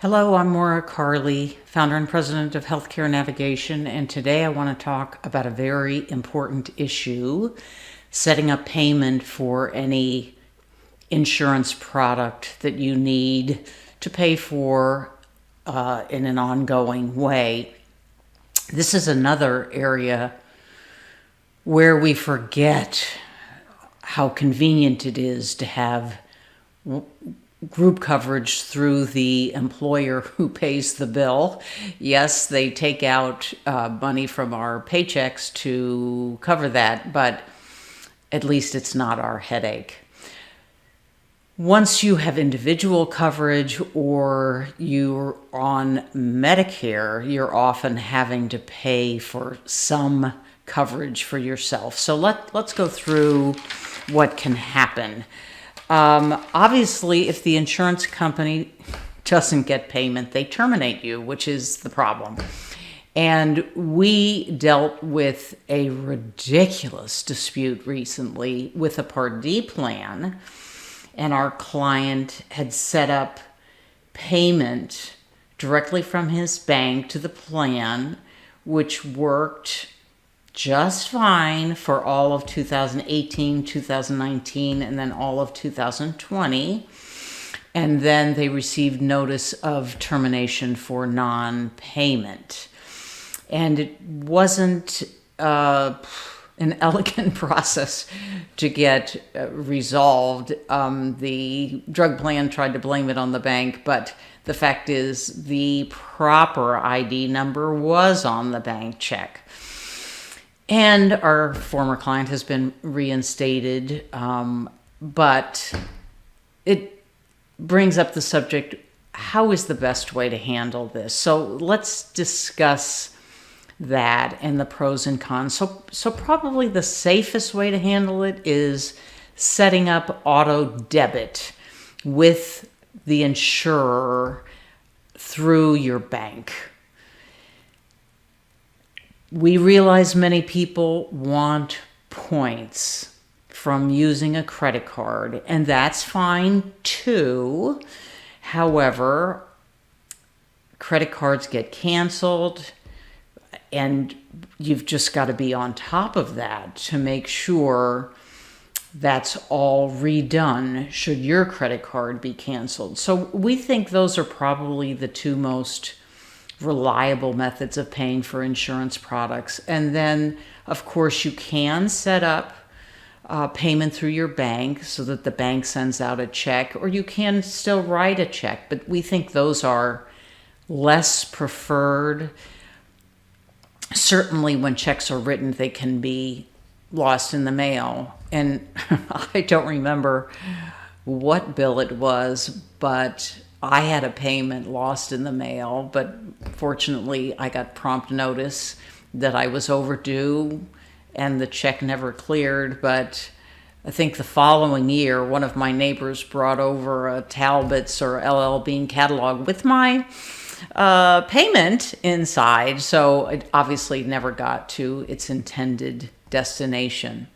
Hello, I'm Maura Carley, founder and president of Healthcare Navigation, and today I want to talk about a very important issue, setting up payment for any insurance product that you need to pay for in an ongoing way. This is another area where we forget how convenient it is to have group coverage through the employer who pays the bill. Yes, they take out money from our paychecks to cover that, but at least it's not our headache. Once you have individual coverage or you're on Medicare, you're often having to pay for some coverage for yourself. So let's go through what can happen. Obviously, if the insurance company doesn't get payment, they terminate you, which is the problem. And we dealt with a ridiculous dispute recently with a Part D plan, and our client had set up payment directly from his bank to the plan, which worked just fine for all of 2018, 2019, and then all of 2020. And then they received notice of termination for non-payment. And it wasn't an elegant process to get resolved. The drug plan tried to blame it on the bank, but the fact is the proper ID number was on the bank check. And our former client has been reinstated, but it brings up the subject, how is the best way to handle this? So let's discuss that and the pros and cons. So probably the safest way to handle it is setting up auto debit with the insurer through your bank. We realize many people want points from using a credit card, and that's fine too. However, credit cards get canceled, and you've just got to be on top of that to make sure that's all redone should your credit card be canceled. So we think those are probably the two most reliable methods of paying for insurance products. And then, of course, you can set up payment through your bank so that the bank sends out a check, or you can still write a check, but we think those are less preferred. Certainly when checks are written, they can be lost in the mail. And I don't remember what bill it was, but I had a payment lost in the mail, but fortunately I got prompt notice that I was overdue and the check never cleared. But I think the following year, one of my neighbors brought over a Talbot's or LL Bean catalog with my payment inside. So it obviously never got to its intended destination.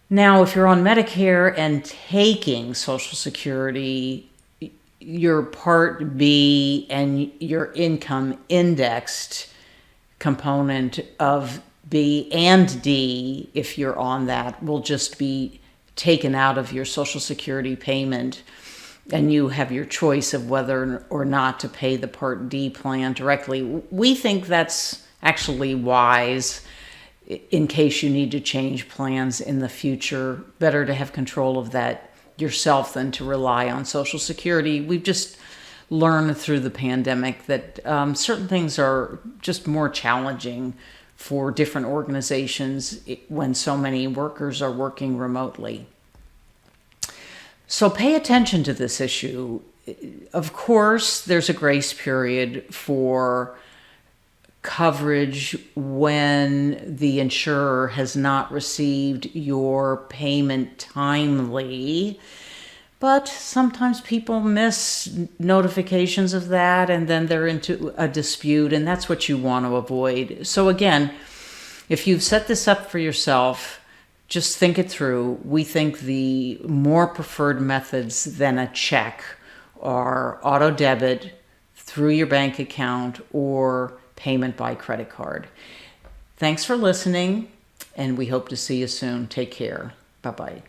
Now, if you're on Medicare and taking Social Security, your Part B and your income indexed component of B and D, if you're on that, will just be taken out of your Social Security payment, and you have your choice of whether or not to pay the Part D plan directly. We think that's actually wise in case you need to change plans in the future. Better to have control of that yourself than to rely on Social Security. We've just learned through the pandemic that certain things are just more challenging for different organizations when so many workers are working remotely. So pay attention to this issue. Of course, there's a grace period for coverage when the insurer has not received your payment timely. But sometimes people miss notifications of that, and then they're into a dispute, and that's what you want to avoid. So again, if you've set this up for yourself, just think it through. We think the more preferred methods than a check are auto debit through your bank account or payment by credit card. Thanks for listening, and we hope to see you soon. Take care. Bye-bye.